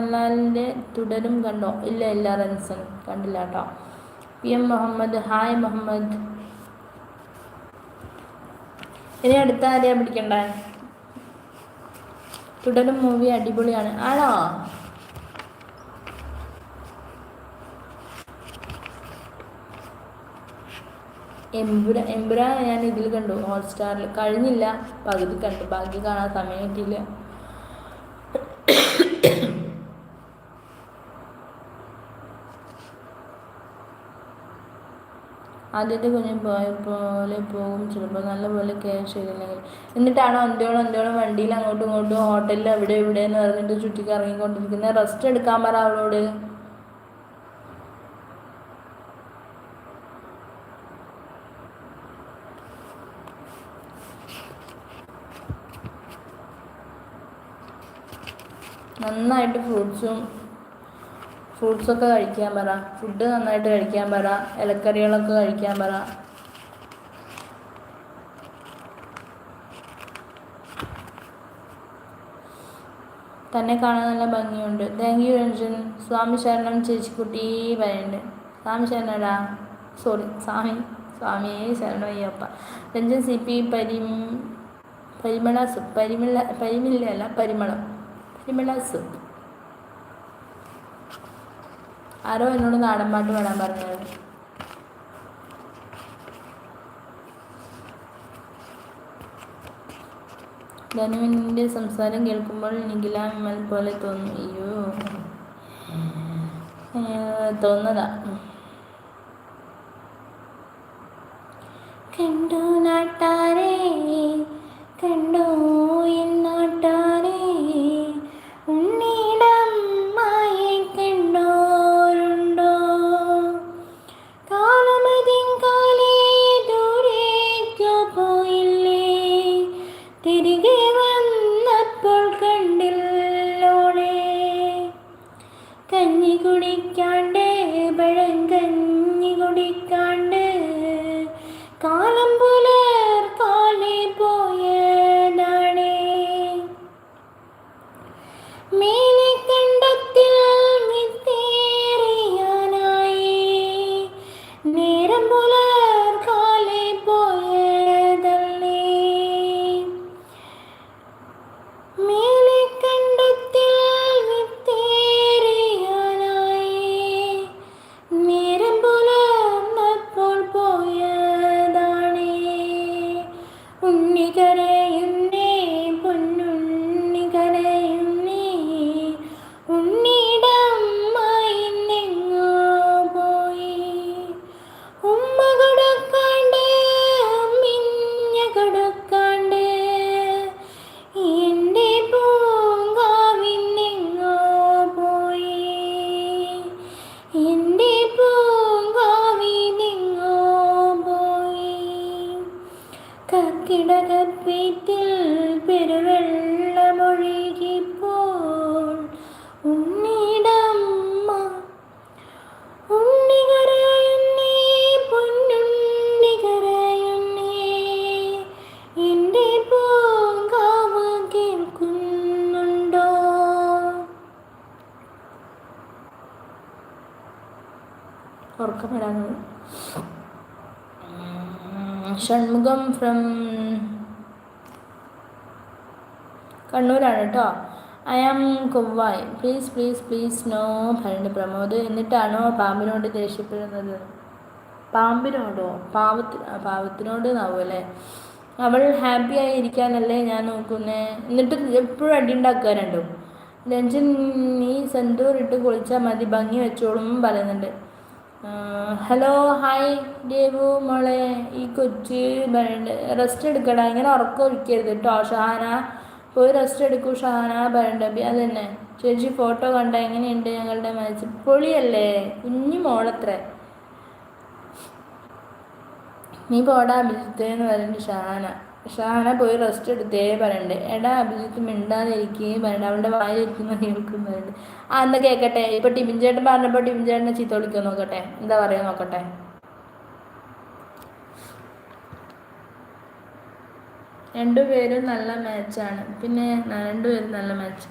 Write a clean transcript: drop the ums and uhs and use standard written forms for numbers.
മോഹൻലാലിൻ്റെ തുടരും കണ്ടോ? ഇല്ല റൻസൺ കണ്ടില്ല കേട്ടോ. PM Muhammad, hi Muhammad. ഇനി അടുത്ത ആരെയാ പിടിക്കണ്ടേ? തുടരും മൂവി അടിപൊളിയാണ്. ആണോ? എമ്പുരാൻ ഞാൻ ഇതിൽ കണ്ടു, ഹോട്ട്സ്റ്റാറിൽ. കഴിഞ്ഞില്ല, പകുതി കണ്ടു, ബാക്കി കാണാൻ സമയം കിട്ടിയില്ല. ആദ്യത്തെ കുഞ്ഞ് പോയ പോലെ പോകും ചിലപ്പോൾ, നല്ലപോലെ കെയർ ചെയ്തില്ലെങ്കിൽ. എന്നിട്ടാണോ അന്ത്യോളം വണ്ടിയിൽ അങ്ങോട്ടും ഇങ്ങോട്ടും ഹോട്ടലിൽ അവിടെ ഇവിടെ എന്ന് പറഞ്ഞിട്ട് ചുറ്റിക്കറങ്ങിക്കൊണ്ടിരിക്കുന്നത്? റെസ്റ്റ് എടുക്കാൻ പറ അവളോട്. നന്നായിട്ട് ഫ്രൂട്ട്സൊക്കെ കഴിക്കാൻ പറ, ഫുഡ് നന്നായിട്ട് കഴിക്കാൻ പറ, ഇലക്കറികളൊക്കെ കഴിക്കാൻ പറ. തന്നെ കാണാൻ നല്ല ഭംഗിയുണ്ട്. Thank you Ranjan. സ്വാമി ശരണം ചേച്ചിക്കുട്ടി പറയുന്നുണ്ട്. സ്വാമി ശരണടാ, സോറി സ്വാമിയെ ശരണം അയ്യപ്പ. Ranjan CP Parimala soup. ആരോ എന്നോട് നാടൻ പാട്ട് പാടാൻ പറഞ്ഞത്. ധനുവിൻ്റെ സംസാരം കേൾക്കുമ്പോൾ നിഖില വിമൽ പോലെ തോന്നും. അയ്യോ, തോന്നതാ. കണ്ടോ നാട്ടാരേ, കണ്ടോ എൻ നാട്ടാരേ, ഉണ്ണിടമ്മായി കണ്ടോരുണ്ടോ? കാലമതിങ്കാലേ ദൂരേക്കോ പോയില്ലേ, തിരികെ വന്നപ്പോൾ കണ്ടില്ലോളെ. കഞ്ഞി കുടിക്കാണ്ട്, പഴം കഞ്ഞി കുടിക്കാണ്ട്, കാലം പുലർക്കാലെ പോയതാണേ. മേലെ കണ്ടത്തിൽ വിത്തേറിയാനായി, നേരം പുലർക്കാലെ പോയതല്ലേ. മേലെ കണ്ടത്തിൽ വിത്തേറിയാനായി, നേരം പുലർന്നപ്പോൾ പോയതാണേ. ഉണ്ണി കരയുന്നേ, പൊന്നുണ്ണി കരയുന്നേ, ഉണ്ണിടമ്മായി നിങ്ങോ പോയി. ഉമ്മ കൊടുക്കാണ്ട്, മിഞ്ഞ കൊടുക്കാണ്ട്, എൻ്റെ പൂങ്കാവിൻ നിങ്ങോ പോയി. എൻ്റെ പൂങ്കാവി നിങ്ങോ പോയി. കർക്കിടകപ്പേറ്റിൽ പെരുവെള്ളമൊഴുകിപ്പോൾ, ഉണ്ണിടമ്മ ഉണ്ണി കരയുന്നേ, പൊന്നുണ്ണി കരയുന്നേ, എൻ്റെ പൂങ്കാവ് കേൾക്കുന്നുണ്ടോ? ഉറക്കപ്പെടാനുള്ളത്. ഷൺമുഖം ഫ്രം കണ്ണൂരാണ് കേട്ടോ. ഐ ആം കൊവ്വായ്, പ്ലീസ് നോ ഭരണ്ട് പ്രമോദ്. എന്നിട്ടാണോ പാമ്പിനോട് ദേഷ്യപ്പെടുന്നത്? പാമ്പിനോടോ? പാവത്തിനോട് നാവുമല്ലേ. അവൾ ഹാപ്പി ആയി ഇരിക്കാനല്ലേ ഞാൻ നോക്കുന്നേ, എന്നിട്ട് എപ്പോഴും അടി ഉണ്ടാക്കാറുണ്ടോ? രഞ്ജൻ, നീ സെന്തൂർ ഇട്ട് കുളിച്ചാൽ മതി, ഭംഗി വെച്ചോളും പറയുന്നുണ്ട്. ഹലോ, ഹായ് ദേവു മോളെ. ഈ കൊച്ച് റെസ്റ്റ് എടുക്കടാ, ഇങ്ങനെ ഉറക്കം ഒഴിക്കരുത് കേട്ടോ. ഷഹാന, പോയി റെസ്റ്റ് എടുക്കൂ ഷഹാന പറയണ്ടബി. അതന്നെ ചേച്ചി, ഫോട്ടോ കണ്ട എങ്ങനെയുണ്ട് ഞങ്ങളുടെ മാച്ച്? പൊളിയല്ലേ, കുഞ്ഞു മോളത്ര. നീ പോടാ അഭിജിത്ത് എന്ന് പറയുന്നുണ്ട് ഷഹാന പോയി റെസ്റ്റ് എടുത്തേ പറയണ്ടേ. എടാ അഭിജിത്ത് മിണ്ടാതിരിക്കുകയും പറയണ്ട, അവളുടെ വായിലിരിക്കുന്ന കേൾക്കും പറയണ്ട്. എന്നാ കേൾക്കട്ടെ. ഇപ്പൊ ടിബിൻ ചേട്ടൻ പറഞ്ഞപ്പോൾ ടിബിൻ ചേട്ടനെ ചീത്ത വിളിക്കാൻ നോക്കട്ടെ, എന്താ പറയാ നോക്കട്ടെ. രണ്ടുപേരും നല്ല മാച്ചാണ്. പിന്നെ രണ്ടുപേരും നല്ല മാച്ച്.